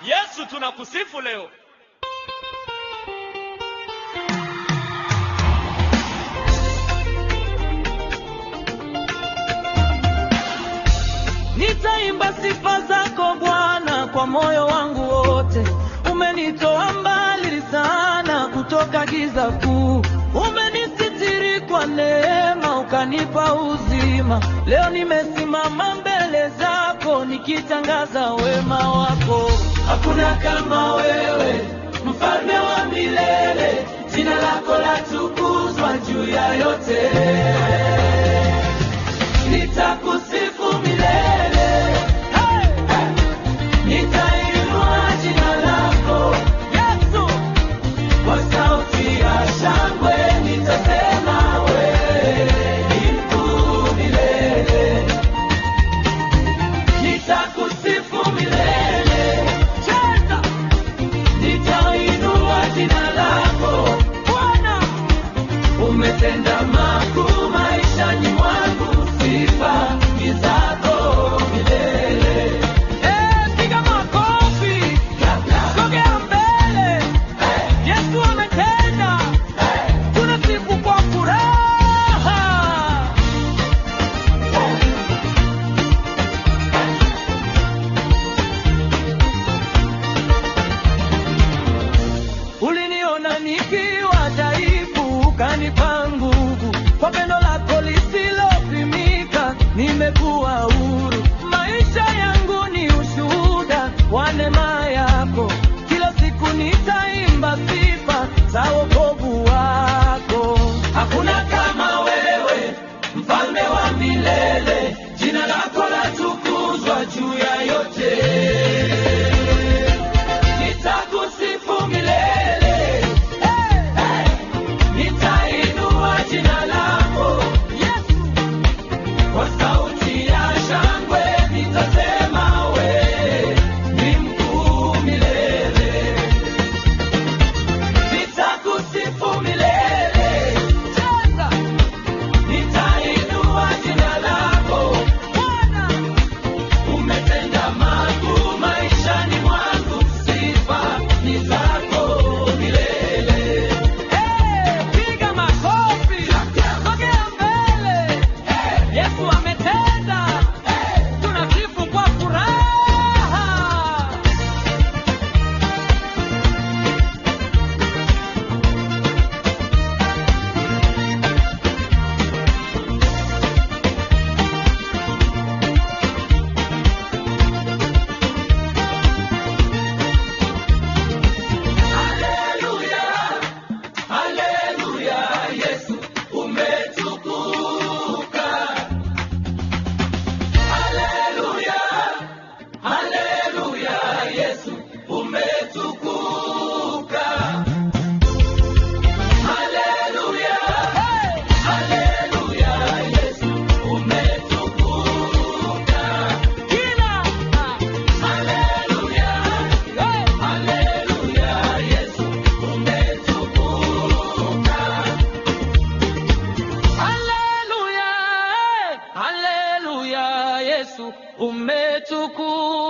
Yesu tunakusifu leo. Nitaimba sifa zako Bwana kwa moyo wangu wote. Umenitoa mbali sana kutoka giza kuu. Umenisitiri kwa neema ukanipa uzima. Leo nimesimama mbele zako nikitangaza wema wako. Hakuna kama wewe, mfalme wa milele. Jina lako latukuzwa juu ya yote. Nitakusifu milele. Hey! Hey! Nitainua jina lako Yesu. Kwa sauti ya shangwe nitasema wewe ni mkuu milele. Nitakusifu milele. Cheza! Nitainua jina lako Bwana. Umetenda makuu maishani mwangu. Sifa ni zako milele. Piga makofi. Sogea mbele. Yesu ametenda. Tunasifu kwa furaha. Uliniona nikiwa dhaifu ukanipa nguvu. Kwa pendo lako lisilopimika nimekuwa huru. Maisha yangu ni ushuhuda wa neema yako. Kila siku nitaimba sifa za wokovu wako. Hakuna kama wewe, mfalme wa milele. Jina lako latukuzwa juu ya yote. Nitakusifu milele. Hey! Hey! Nitainua jina lako Yesu. Kwa sauti ya shangwe nitasema wewe ni mkuu milele. Nitakusifu milele. Cheza! Nitainua jina lako Bwana. Umetenda makuu maishani mwangu. Sifa ni zako milele. Piga makofi. Sogea mbele. Yesu ametenda. Tunasifu kwa furaha. Haleluya. Haleluya. Yesu umetukuka. Haleluya. Haleluya. Yesu umetukuka. Haleluya. Haleluya. Yesu umetukuka. Kila haleluya. Haleluya. Yesu umetukuka. Haleluya. Haleluya. Yesu umetukuka.